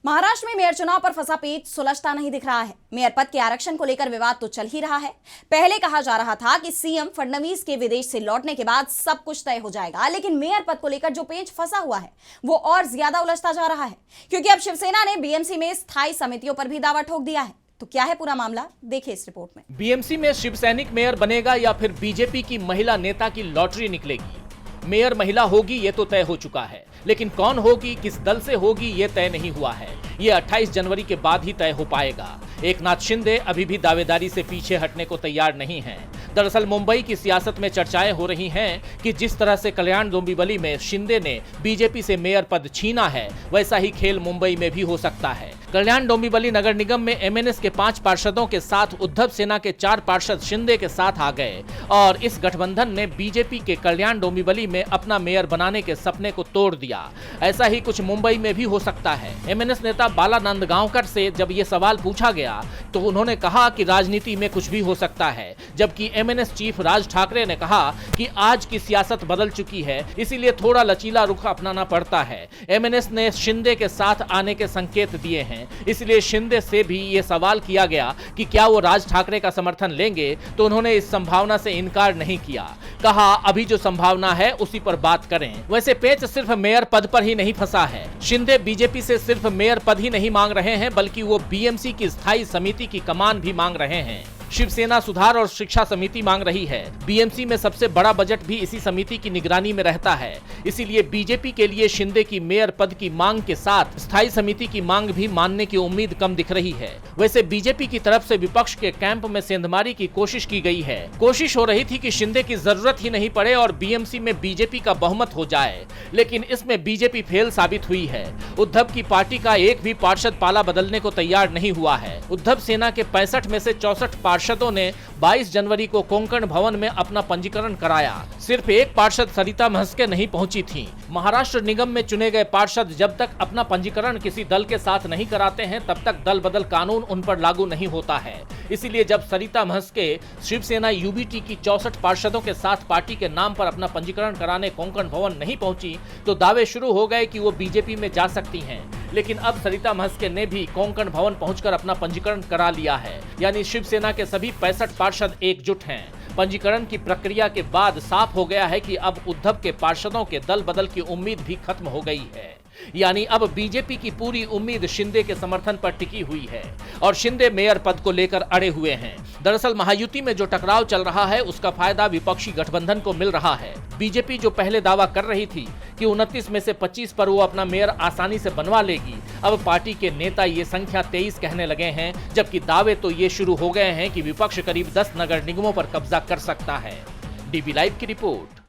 महाराष्ट्र में मेयर चुनाव पर फंसा पेच सुलझता नहीं दिख रहा है। मेयर पद के आरक्षण को लेकर विवाद तो चल ही रहा है। पहले कहा जा रहा था कि सीएम फडणवीस के विदेश से लौटने के बाद सब कुछ तय हो जाएगा, लेकिन मेयर पद को लेकर जो पेच फंसा हुआ है वो और ज्यादा उलझता जा रहा है, क्योंकि अब शिवसेना ने बीएमसी में स्थायी समितियों पर भी दावा ठोक दिया है। तो क्या है पूरा मामला, देखिए इस रिपोर्ट में। बीएमसी में शिवसैनिक मेयर बनेगा या फिर बीजेपी की महिला नेता की लॉटरी निकलेगी। मेयर महिला होगी ये तो तय हो चुका है, लेकिन कौन होगी, किस दल से होगी ये तय नहीं हुआ है। ये 28 जनवरी के बाद ही तय हो पाएगा। एकनाथ शिंदे अभी भी दावेदारी से पीछे हटने को तैयार नहीं हैं। दरअसल मुंबई की सियासत में चर्चाएं हो रही हैं कि जिस तरह से कल्याण डोंबिवली में शिंदे ने बीजेपी से मेयर पद छीना है, वैसा ही खेल मुंबई में भी हो सकता है। कल्याण डोंबिवली नगर निगम में एमएनएस के 5 पार्षदों के साथ उद्धव सेना के 4 पार्षद शिंदे के साथ आ गए और इस गठबंधन ने बीजेपी के कल्याण डोंबिवली में अपना मेयर बनाने के सपने को तोड़ दिया। ऐसा ही कुछ मुंबई में भी हो सकता है। एमएनएस नेता बाला नंदगांवकर से जब ये सवाल पूछा गया तो उन्होंने कहा कि राजनीति में कुछ भी हो सकता है, जबकि एमएनएस चीफ राज ठाकरे ने कहा कि आज की सियासत बदल चुकी है, इसीलिए थोड़ा लचीला रुख अपनाना पड़ता है। एमएनएस ने शिंदे के साथ आने के संकेत दिए हैं, इसलिए शिंदे से भी ये सवाल किया गया कि क्या वो राज ठाकरे का समर्थन लेंगे, तो उन्होंने इस संभावना से इनकार नहीं किया। कहा अभी जो संभावना है उसी पर बात करें। वैसे पेच सिर्फ मेयर पद पर ही नहीं फंसा है। शिंदे बीजेपी से सिर्फ मेयर पद ही नहीं मांग रहे हैं, बल्कि वो बीएमसी की स्थायी समिति की कमान भी मांग रहे हैं। शिवसेना सुधार और शिक्षा समिति मांग रही है। बीएमसी में सबसे बड़ा बजट भी इसी समिति की निगरानी में रहता है, इसीलिए बीजेपी के लिए शिंदे की मेयर पद की मांग के साथ स्थायी समिति की मांग भी मानने की उम्मीद कम दिख रही है। वैसे बीजेपी की तरफ से विपक्ष के कैंप में सेंधमारी की कोशिश की गई है। कोशिश हो रही थी कि शिंदे की जरूरत ही नहीं पड़े और बीएमसी में बीजेपी का बहुमत हो जाए, लेकिन इसमें बीजेपी फेल साबित हुई है। उद्धव की पार्टी का एक भी पार्षद पाला बदलने को तैयार नहीं हुआ है। उद्धव सेना के 65 में से 64 पार्षदों ने 22 जनवरी को कोंकण भवन में अपना पंजीकरण कराया। सिर्फ एक पार्षद सरिता महस्के नहीं पहुंची थी। महाराष्ट्र निगम में चुने गए पार्षद जब तक अपना पंजीकरण किसी दल के साथ नहीं कराते हैं, तब तक दल बदल कानून उन पर लागू नहीं होता है। इसीलिए जब सरिता महस्के शिवसेना यूबीटी की 64 पार्षदों के साथ पार्टी के नाम पर अपना पंजीकरण कराने कोंकण भवन नहीं पहुंची, तो दावे शुरू हो गए कि वो बीजेपी में जा सकती हैं। लेकिन अब सरिता महस्के ने भी कोंकण भवन पहुंचकर अपना पंजीकरण करा लिया है, यानी शिवसेना के सभी 65 पार्षद एकजुट हैं। पंजीकरण की प्रक्रिया के बाद साफ हो गया है कि अब उद्धव के पार्षदों के दल बदल की उम्मीद भी खत्म हो गई है, यानी अब बीजेपी की पूरी उम्मीद शिंदे के समर्थन पर टिकी हुई है और शिंदे मेयर पद को लेकर अड़े हुए हैं। दरअसल महायुति में जो टकराव चल रहा है उसका फायदा विपक्षी गठबंधन को मिल रहा है। बीजेपी जो पहले दावा कर रही थी कि 29 में से 25 पर वो अपना मेयर आसानी से बनवा लेगी, अब पार्टी के नेता ये संख्या 23 कहने लगे हैं, जबकि दावे तो ये शुरू हो गए हैं कि विपक्ष करीब 10 नगर निगमों पर कब्जा कर सकता है। डीबी लाइव की रिपोर्ट।